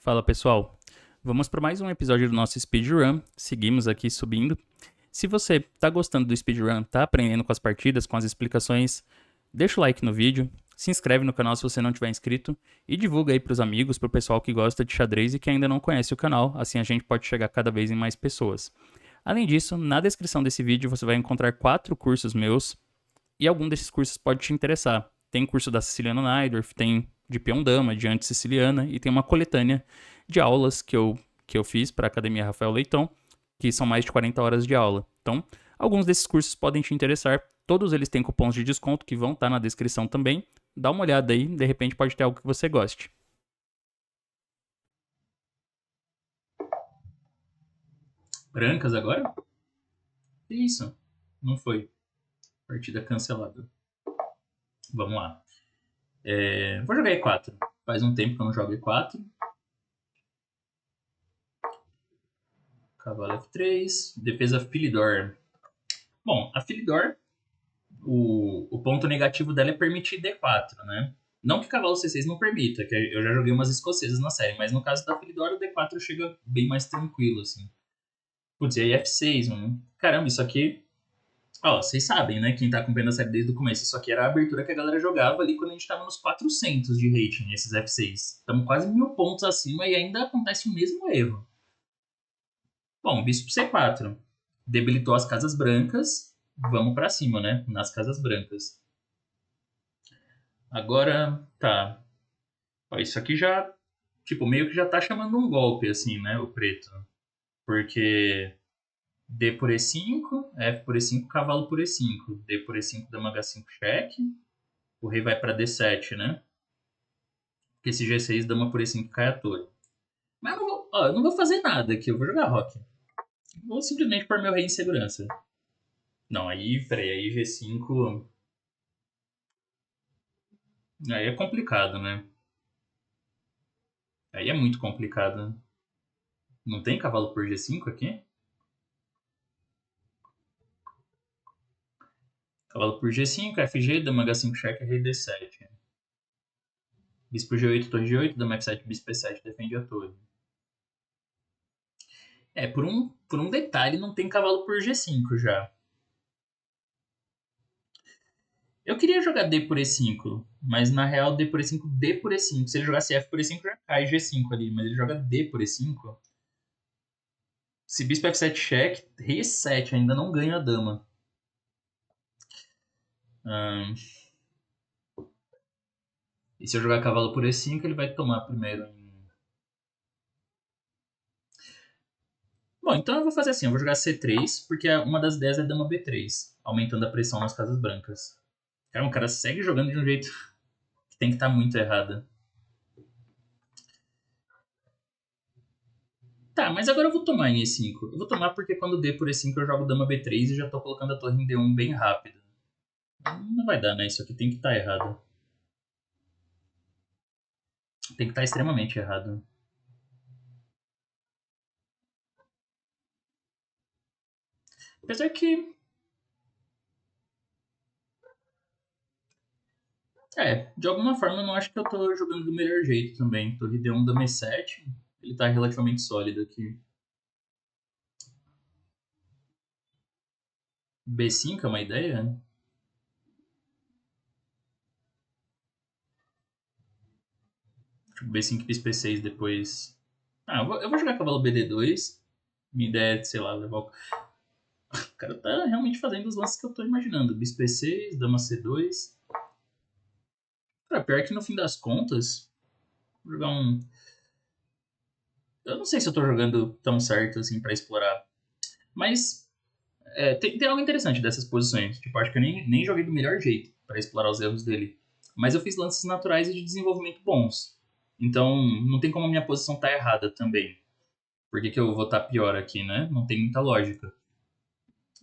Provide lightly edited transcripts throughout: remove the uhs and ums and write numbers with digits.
Fala pessoal, vamos para mais um episódio do nosso speedrun, seguimos aqui subindo. Se você tá gostando do speedrun, tá aprendendo com as partidas, com as explicações, deixa o like no vídeo, se inscreve no canal se você não tiver inscrito e divulga aí pros amigos, pro pessoal que gosta de xadrez e que ainda não conhece o canal, assim a gente pode chegar cada vez em mais pessoas. Além disso, na descrição desse vídeo você vai encontrar 4 cursos meus e algum desses cursos pode te interessar. Tem curso da Ceciliana Naidorf, tem de peão dama, de anti-siciliana e tem uma coletânea de aulas que eu fiz para a Academia Rafael Leitão, que são mais de 40 horas de aula. Então, alguns desses cursos podem te interessar. Todos eles têm cupons de desconto que vão estar na descrição também. Dá uma olhada aí, de repente pode ter algo que você goste. Brancas agora? Isso, não foi. Partida cancelada. Vamos lá. Vou jogar E4. Faz um tempo que eu não jogo E4. Cavalo F3. Defesa Philidor. Bom, a Philidor, o ponto negativo dela é permitir D4, né? Não que cavalo C6 não permita, que eu já joguei umas escocesas na série, mas no caso da Philidor, o D4 chega bem mais tranquilo, assim. Putz, e aí F6, mano. Caramba, isso aqui... Ó, vocês sabem, né? Quem tá acompanhando a série desde o começo, isso aqui era a abertura que a galera jogava ali quando a gente tava nos 400 de rating, esses F6. Estamos quase 1000 pontos acima e ainda acontece o mesmo erro. Bom, bispo C4. Debilitou as casas brancas. Vamos pra cima, né? Nas casas brancas. Agora, tá. Ó, isso aqui já, tipo, meio que já tá chamando um golpe, assim, né? O preto. Porque D por E5, F por E5, cavalo por E5. D por E5, dama H5, cheque. O rei vai pra D7, né? Porque esse G6, dama por E5, cai a torre. Mas eu não vou fazer nada aqui, eu vou jogar rock. Vou simplesmente pôr meu rei em segurança. Não, peraí, aí G5... Aí é complicado, né? Aí é muito complicado. Não tem cavalo por G5 aqui? Cavalo por G5, FG, dama H5, cheque, rei D7. Bispo G8, torre G8, dama F7, bispo E7, defende a torre. Por um detalhe, não tem cavalo por G5 já. Eu queria jogar D por E5, mas na real D por E5, D por E5. Se ele jogasse F por E5, já cai G5 ali, mas ele joga D por E5. Se bispo F7 cheque, rei E7, ainda não ganha a dama. E se eu jogar cavalo por E5, ele vai tomar primeiro em... Bom, então eu vou fazer assim, eu vou jogar C3, porque uma das 10 é dama B3, aumentando a pressão nas casas brancas. Cara, o cara segue jogando de um jeito que tem que estar muito errado. Tá, mas agora eu vou tomar em E5. Eu vou tomar porque quando D por E5 eu jogo dama B3 e já tô colocando a torre em D1 bem rápido. Não vai dar, né? Isso aqui tem que estar errado. Tem que estar extremamente errado. Apesar que... de alguma forma eu não acho que eu tô jogando do melhor jeito também. Torre D1, dama E7. Ele tá relativamente sólido aqui. B5 é uma ideia? Tipo, B5 bispo E6 depois. Eu vou jogar cavalo BD2. Minha ideia é, sei lá, levar o... O cara tá realmente fazendo os lances que eu tô imaginando. Bispo E6, dama C2. Cara, pior que no fim das contas, vou jogar um... Eu não sei se eu tô jogando tão certo assim pra explorar. Mas tem algo interessante dessas posições. Tipo, acho que eu nem joguei do melhor jeito pra explorar os erros dele. Mas eu fiz lances naturais e de desenvolvimento bons. Então, não tem como a minha posição tá errada também. Por que eu vou estar pior aqui, né? Não tem muita lógica.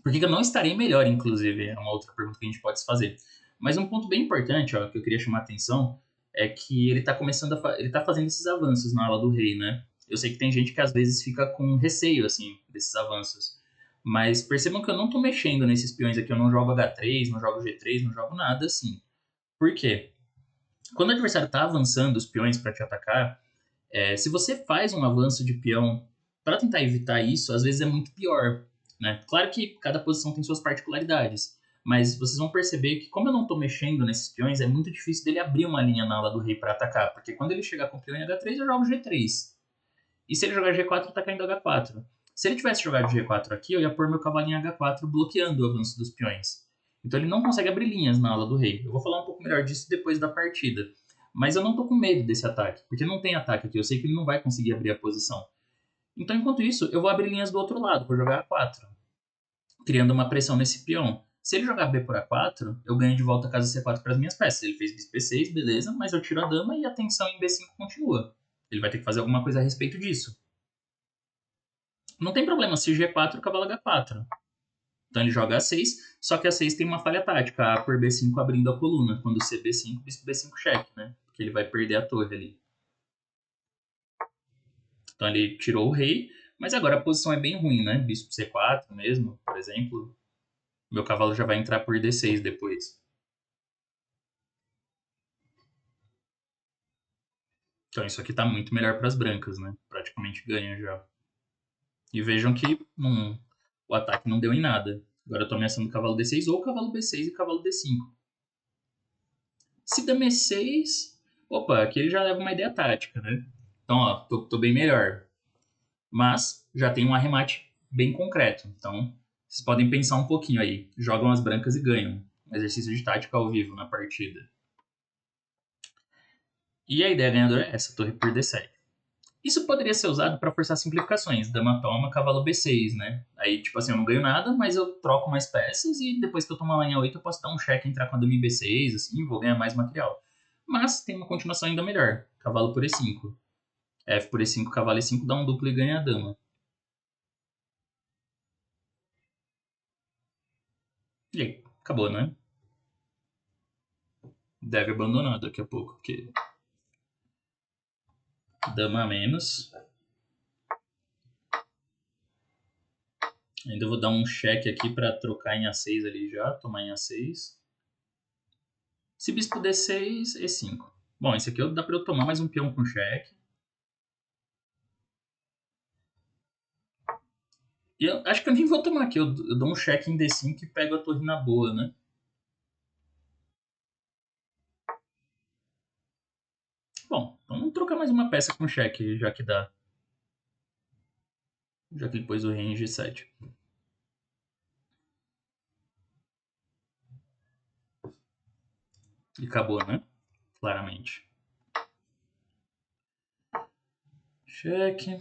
Por que eu não estarei melhor, inclusive? É uma outra pergunta que a gente pode se fazer. Mas um ponto bem importante, ó, que eu queria chamar a atenção, é que ele tá começando ele tá fazendo esses avanços na ala do rei, né? Eu sei que tem gente que às vezes fica com receio, assim, desses avanços. Mas percebam que eu não tô mexendo nesses peões aqui, eu não jogo H3, não jogo G3, não jogo nada assim. Por quê? Quando o adversário tá avançando os peões para te atacar, Se você faz um avanço de peão para tentar evitar isso, às vezes é muito pior, né? Claro que cada posição tem suas particularidades, mas vocês vão perceber que como eu não estou mexendo nesses peões, é muito difícil dele abrir uma linha na ala do rei para atacar, porque quando ele chegar com o peão em H3, eu jogo G3. E se ele jogar G4, tá caindo H4. Se ele tivesse jogado G4 aqui, eu ia pôr meu cavalinho em H4 bloqueando o avanço dos peões. Então ele não consegue abrir linhas na ala do rei. Eu vou falar um pouco melhor disso depois da partida. Mas eu não tô com medo desse ataque, porque não tem ataque aqui. Eu sei que ele não vai conseguir abrir a posição. Então, enquanto isso, eu vou abrir linhas do outro lado, vou jogar A4, criando uma pressão nesse peão. Se ele jogar B por A4, eu ganho de volta a casa C4 para as minhas peças. Ele fez bispo B6, beleza, mas eu tiro a dama e a tensão em B5 continua. Ele vai ter que fazer alguma coisa a respeito disso. Não tem problema se G4, cavalo H4. Então ele joga A6, só que A6 tem uma falha tática, A por B5 abrindo a coluna. Quando C B5, bispo B5 cheque, né? Porque ele vai perder a torre ali. Então ele tirou o rei, mas agora a posição é bem ruim, né? Bispo C4 mesmo, por exemplo. Meu cavalo já vai entrar por D6 depois. Então isso aqui tá muito melhor para as brancas, né? Praticamente ganha já. E vejam que o ataque não deu em nada. Agora eu tô ameaçando cavalo D6 ou cavalo B6 e cavalo D5. Se dama E6... Opa, aqui ele já leva uma ideia tática, né? Então, ó, tô bem melhor. Mas já tem um arremate bem concreto. Então, vocês podem pensar um pouquinho aí. Jogam as brancas e ganham. Um exercício de tática ao vivo na partida. E a ideia ganhadora é essa, torre por D7. Isso poderia ser usado para forçar simplificações. Dama toma, cavalo B6, né? Aí, tipo assim, eu não ganho nada, mas eu troco mais peças e depois que eu tomo a linha 8, eu posso dar um cheque e entrar com a dama em B6, assim, vou ganhar mais material. Mas tem uma continuação ainda melhor. Cavalo por E5. F por E5, cavalo E5, dá um duplo e ganha a dama. E aí, acabou, né? Deve abandonar daqui a pouco, porque dama a menos. Ainda vou dar um cheque aqui para trocar em A6 ali já, tomar em A6. Se bispo D6, E5. Bom, esse aqui dá para eu tomar mais um peão com cheque. E eu acho que eu nem vou tomar aqui, eu dou um cheque em D5 e pego a torre na boa, né? Bom, então vamos trocar mais uma peça com cheque, já que dá. Já que ele pôs o rei em G7. E acabou, né? Claramente. Cheque.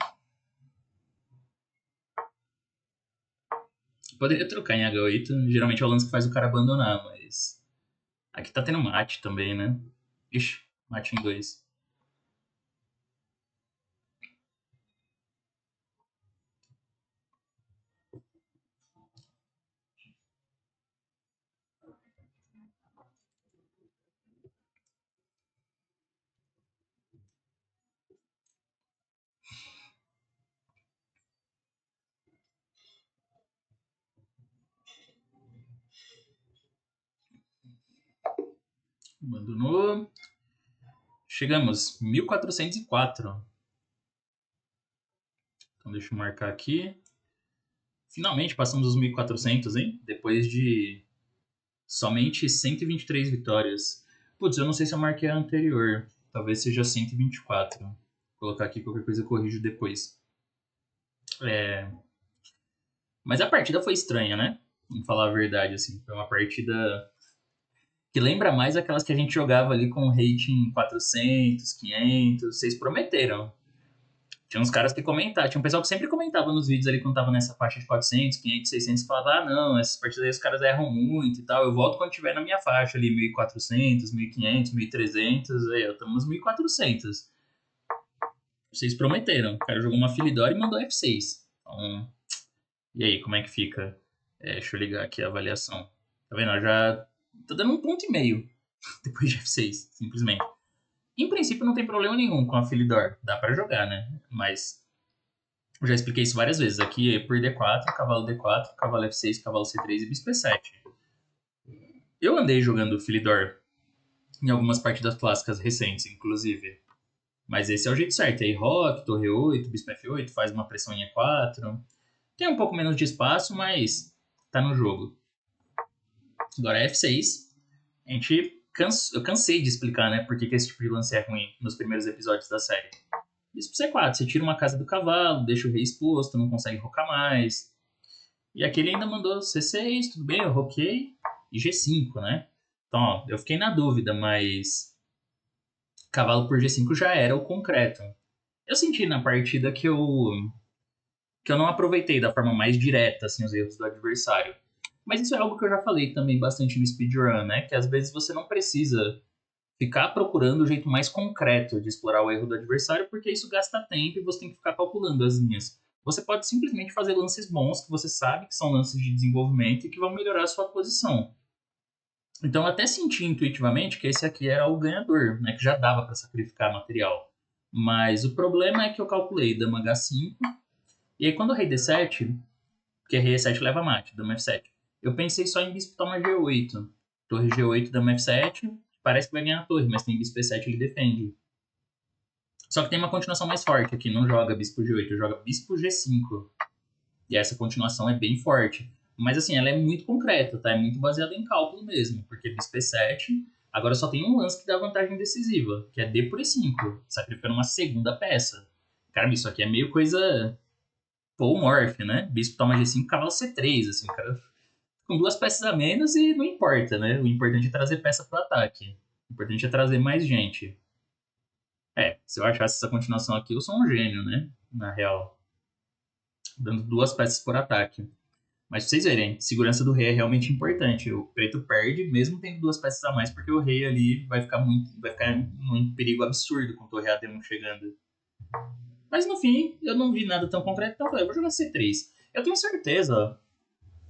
Poderia trocar em H8. Geralmente é o lance que faz o cara abandonar, mas... Aqui tá tendo mate também, né? Ixi, mate em 2. Abandonou. Chegamos, 1404. Então deixa eu marcar aqui. Finalmente passamos os 1400, hein? Depois de somente 123 vitórias. Putz, eu não sei se eu marquei a anterior. Talvez seja 124. Vou colocar aqui, qualquer coisa eu corrijo depois. Mas a partida foi estranha, né? Vamos falar a verdade, assim. Foi uma partida que lembra mais aquelas que a gente jogava ali com rating 400, 500. Vocês prometeram. Tinha uns caras que comentavam, tinha um pessoal que sempre comentava nos vídeos ali quando tava nessa faixa de 400, 500, 600, que falava, ah, não, essas partidas aí os caras erram muito e tal, eu volto quando tiver na minha faixa ali, 1400, 1500, 1300, aí eu estamos nos 1400. Vocês prometeram, o cara jogou uma Philidor e mandou F6. Então, e aí, como é que fica? Deixa eu ligar aqui a avaliação. Tá vendo? Eu já tô dando 1,5 ponto depois de F6, simplesmente. Em princípio não tem problema nenhum com a Philidor, dá pra jogar, né? Mas eu já expliquei isso várias vezes. Aqui é por D4, cavalo D4, cavalo F6, cavalo C3 e bispo E7. Eu andei jogando Philidor em algumas partidas clássicas recentes, inclusive. Mas esse é o jeito certo. Aí roque, torre 8, bispo F8, faz uma pressão em E4. Tem um pouco menos de espaço, mas tá no jogo. Agora F6. Eu cansei de explicar, né, por que esse tipo de lance é ruim nos primeiros episódios da série. Bispo C4, você tira uma casa do cavalo, deixa o rei exposto, não consegue rocar mais. E aqui ele ainda mandou C6, tudo bem, eu roquei. E G5, né? Então, ó, eu fiquei na dúvida, mas cavalo por G5 já era o concreto. Eu senti na partida que eu não aproveitei da forma mais direta assim, os erros do adversário. Mas isso é algo que eu já falei também bastante no speedrun, né? Que às vezes você não precisa ficar procurando o jeito mais concreto de explorar o erro do adversário, porque isso gasta tempo e você tem que ficar calculando as linhas. Você pode simplesmente fazer lances bons que você sabe que são lances de desenvolvimento e que vão melhorar a sua posição. Então, eu até senti intuitivamente que esse aqui era o ganhador, né? Que já dava para sacrificar material. Mas o problema é que eu calculei dama H5, e aí quando o rei D7, porque rei E7 leva mate, dama F7, eu pensei só em bispo toma G8. Torre G8, dama F7, parece que vai ganhar a torre, mas tem bispo E7 ele defende. Só que tem uma continuação mais forte aqui, não joga bispo G8, joga bispo G5. E essa continuação é bem forte. Mas assim, ela é muito concreta, tá? É muito baseada em cálculo mesmo, porque bispo E7, agora só tem um lance que dá vantagem decisiva, que é D por E5, sacrificando uma segunda peça. Cara, isso aqui é meio coisa polymorph, né? Bispo toma G5, cavalo C3, assim, cara. Com duas peças a menos e não importa, né? O importante é trazer peça pro ataque. O importante é trazer mais gente. Se eu achasse essa continuação aqui, eu sou um gênio, né? Na real. Dando duas peças por ataque. Mas pra vocês verem, segurança do rei é realmente importante. O preto perde, mesmo tendo duas peças a mais, porque o rei ali vai ficar num perigo absurdo com o torre AD1 chegando. Mas no fim, eu não vi nada tão concreto, então eu falei, eu vou jogar C3. Eu tenho certeza, ó,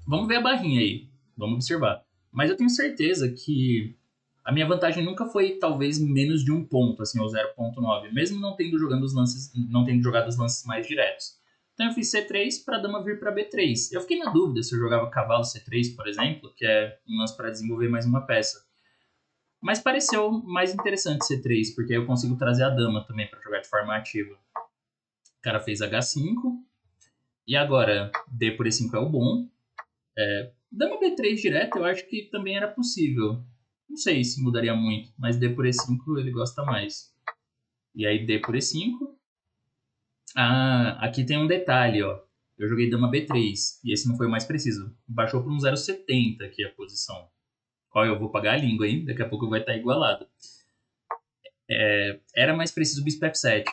vamos ver a barrinha aí, vamos observar. Mas eu tenho certeza que a minha vantagem nunca foi talvez menos de um ponto, assim, ou 0,9, mesmo não tendo jogado os lances mais diretos. Então eu fiz C3 para a dama vir para B3. Eu fiquei na dúvida se eu jogava cavalo C3, por exemplo, que é um lance para desenvolver mais uma peça. Mas pareceu mais interessante C3, porque aí eu consigo trazer a dama também para jogar de forma ativa. O cara fez H5, e agora D por E5 é o bom. Dama B3 direto eu acho que também era possível. Não sei se mudaria muito, mas D por E5 ele gosta mais. E aí D por E5. Ah, aqui tem um detalhe, ó. Eu joguei dama B3 e esse não foi o mais preciso. Baixou para um 0,70 aqui a posição. Ó, eu vou pagar a língua, hein? Daqui a pouco vai estar igualado. Era mais preciso o bispo F7.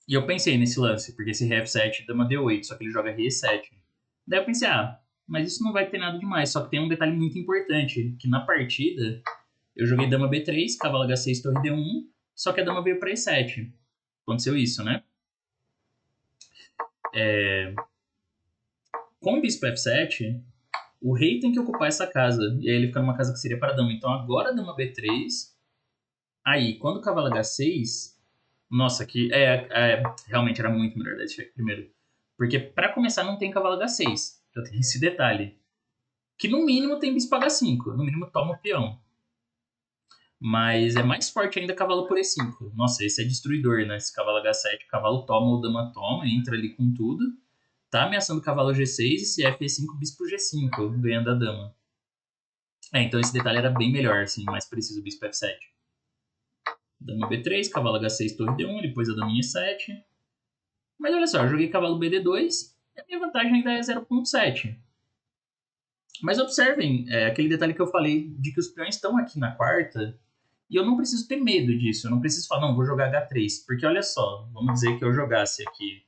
E eu pensei nesse lance, porque esse rei F7 dama D8, só que ele joga rei E7. Daí eu pensei, mas isso não vai ter nada demais. Só que tem um detalhe muito importante, que na partida eu joguei dama B3, cavalo H6, torre D1, só que a dama veio para E7. Aconteceu isso, né? Com o bispo F7, o rei tem que ocupar essa casa. E aí ele fica numa casa que seria para a dama. Então agora a dama B3. Aí, quando o cavalo H6. Nossa, que realmente era muito melhor dar esse check primeiro. Porque para começar não tem cavalo H6. Já tem esse detalhe. Que no mínimo tem bispo H5. No mínimo toma o peão. Mas é mais forte ainda cavalo por E5. Nossa, esse é destruidor, né? Esse cavalo H7, cavalo toma ou dama toma, entra ali com tudo. Tá ameaçando o cavalo G6 e se F5, bispo G5, ganhando a dama. Então esse detalhe era bem melhor, assim, mais preciso, bispo F7. Dama B3, cavalo H6, torre D1, depois a dama E7. Mas olha só, eu joguei cavalo BD2 e a minha vantagem ainda é 0.7. Mas observem, aquele detalhe que eu falei de que os peões estão aqui na quarta e eu não preciso ter medo disso. Eu não preciso falar, não, vou jogar H3. Porque olha só, vamos dizer que eu jogasse aqui.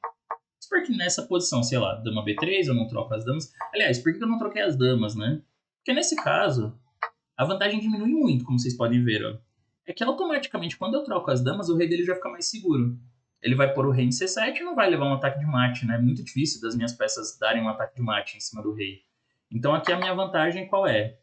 Porque nessa posição, sei lá, dama B3, eu não troco as damas. Aliás, por que eu não troquei as damas, né? Porque nesse caso, a vantagem diminui muito, como vocês podem ver, ó. É que automaticamente, quando eu troco as damas, o rei dele já fica mais seguro. Ele vai pôr o rei em C7 e não vai levar um ataque de mate, né? É muito difícil das minhas peças darem um ataque de mate em cima do rei. Então aqui a minha vantagem qual é?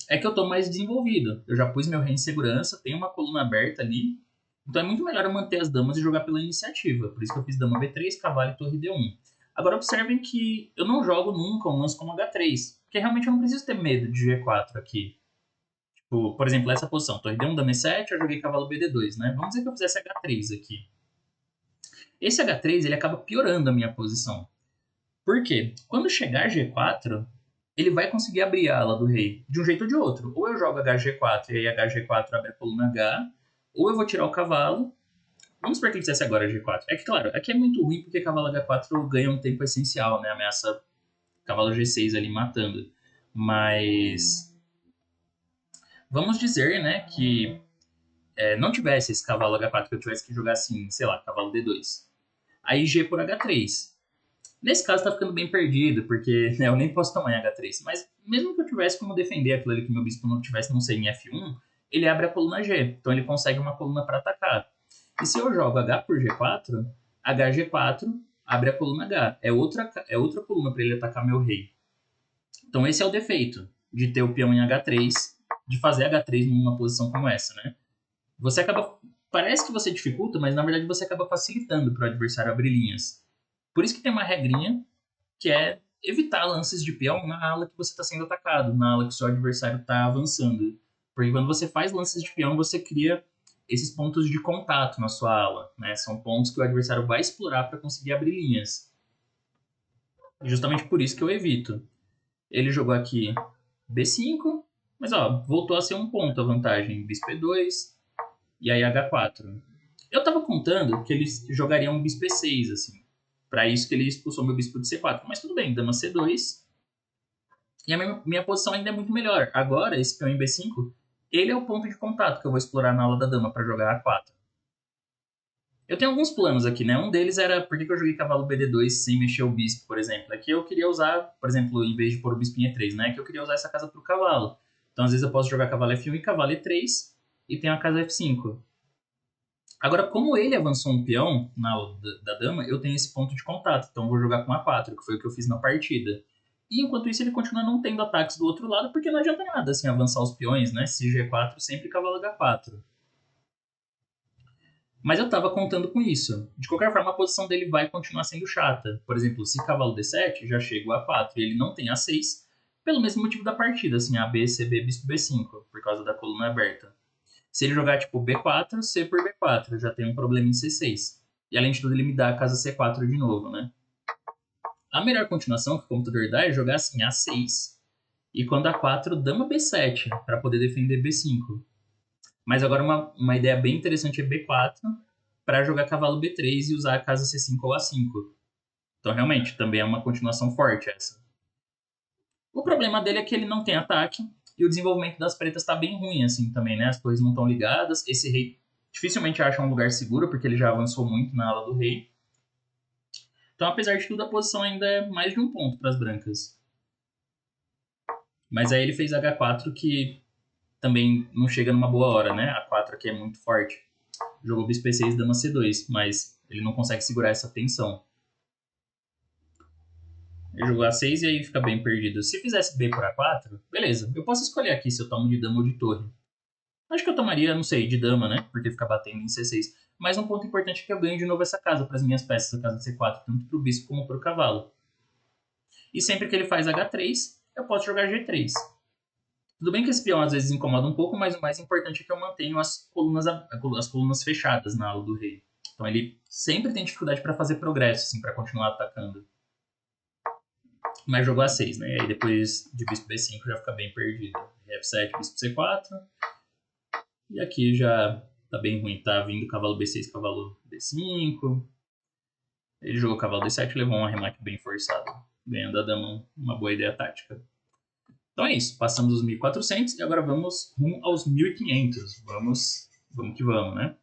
É que eu tô mais desenvolvido. Eu já pus meu rei em segurança, tenho uma coluna aberta ali. Então é muito melhor eu manter as damas e jogar pela iniciativa. Por isso que eu fiz dama B3, cavalo e torre D1. Agora observem que eu não jogo nunca um lance como H3. Porque realmente eu não preciso ter medo de G4 aqui. Por exemplo, essa posição, torre D1, dama E7, eu joguei cavalo BD2, né? Vamos dizer que eu fizesse H3 aqui. Esse H3, ele acaba piorando a minha posição. Por quê? Quando chegar G4, ele vai conseguir abrir a ala do rei, de um jeito ou de outro. Ou eu jogo HG4 e aí HG4 abre a coluna H, ou eu vou tirar o cavalo. Vamos supor que ele fizesse agora G4. É que, claro, aqui é muito ruim porque cavalo H4 ganha um tempo essencial, né? Ameaça cavalo G6 ali matando. Mas vamos dizer, né, que não tivesse esse cavalo H4, que eu tivesse que jogar assim, sei lá, cavalo D2. Aí G por H3. Nesse caso tá ficando bem perdido, porque né, eu nem posso tomar em H3. Mas mesmo que eu tivesse como defender aquilo ali que meu bispo não tivesse, não sei, em F1, ele abre a coluna G. Então ele consegue uma coluna para atacar. E se eu jogo H por G4, HG4 abre a coluna H. É outra coluna para ele atacar meu rei. Então esse é o defeito de ter o peão em H3, de fazer H3 numa posição como essa, né? Você acaba... Parece que você dificulta, mas na verdade você acaba facilitando para o adversário abrir linhas. Por isso que tem uma regrinha que é evitar lances de peão na ala que você está sendo atacado, na ala que seu adversário está avançando. Porque quando você faz lances de peão, você cria esses pontos de contato na sua ala, né? São pontos que o adversário vai explorar para conseguir abrir linhas. E justamente por isso que eu evito. Ele jogou aqui B5, mas ó, voltou a ser um ponto a vantagem. Bispo E2 e aí H4. Eu tava contando que eles jogariam um bispo E6, assim. Para isso que ele expulsou meu bispo de C4. Mas tudo bem, dama C2. E a minha posição ainda é muito melhor. Agora, esse peão em B5, ele é o ponto de contato que eu vou explorar na ala da dama para jogar A4. Eu tenho alguns planos aqui, né? Um deles era por que eu joguei cavalo BD2 sem mexer o bispo, por exemplo. É que eu queria usar, por exemplo, em vez de pôr o bispo em E3, né? É que eu queria usar essa casa para o cavalo. Então, às vezes, eu posso jogar cavalo F1 e cavalo E3 e tenho a casa F5. Agora, como ele avançou um peão na aula da dama, eu tenho esse ponto de contato. Então, eu vou jogar com A4, que foi o que eu fiz na partida. E enquanto isso, ele continua não tendo ataques do outro lado, porque não adianta nada assim avançar os peões, né? Se G4, sempre cavalo H4. Mas eu tava contando com isso. De qualquer forma, a posição dele vai continuar sendo chata. Por exemplo, se cavalo D7, já chega o A4 e ele não tem A6, pelo mesmo motivo da partida, assim, AB, CB, bispo B5, por causa da coluna aberta. Se ele jogar tipo B4, C por B4, já tem um problema em C6. E além de tudo, ele me dá a casa C4 de novo, né? A melhor continuação que o computador dá é jogar assim A6 e quando A4, dama B7, para poder defender B5. Mas agora uma ideia bem interessante é B4 para jogar cavalo B3 e usar a casa C5 ou A5. Então realmente, também é uma continuação forte essa. O problema dele é que ele não tem ataque e o desenvolvimento das pretas está bem ruim assim também, né? As torres não estão ligadas, esse rei dificilmente acha um lugar seguro porque ele já avançou muito na ala do rei. Então, apesar de tudo, a posição ainda é mais de um ponto para as brancas. Mas aí ele fez H4 que também não chega numa boa hora, né? A4 aqui é muito forte. Jogou bispo E6, dama C2, mas ele não consegue segurar essa tensão. Ele jogou A6 e aí fica bem perdido. Se fizesse B por A4, beleza. Eu posso escolher aqui se eu tomo de dama ou de torre. Acho que eu tomaria, não sei, de dama, né? Porque fica batendo em C6. Mas um ponto importante é que eu ganho de novo essa casa para as minhas peças, a casa C4, tanto para o bispo como para o cavalo. E sempre que ele faz H3, eu posso jogar G3. Tudo bem que esse peão às vezes incomoda um pouco, mas o mais importante é que eu mantenho as colunas fechadas na ala do rei. Então ele sempre tem dificuldade para fazer progresso, assim, para continuar atacando. Mas jogou A6, né? E aí depois de bispo B5 já fica bem perdido. F7, bispo C4. E aqui já tá bem ruim, tá vindo cavalo B6, cavalo B5. Ele jogou cavalo D7 e levou um arremate bem forçado, ganhando a dama uma boa ideia tática. Então é isso, passamos os 1400 e agora vamos rumo aos 1500. Vamos que vamos, né?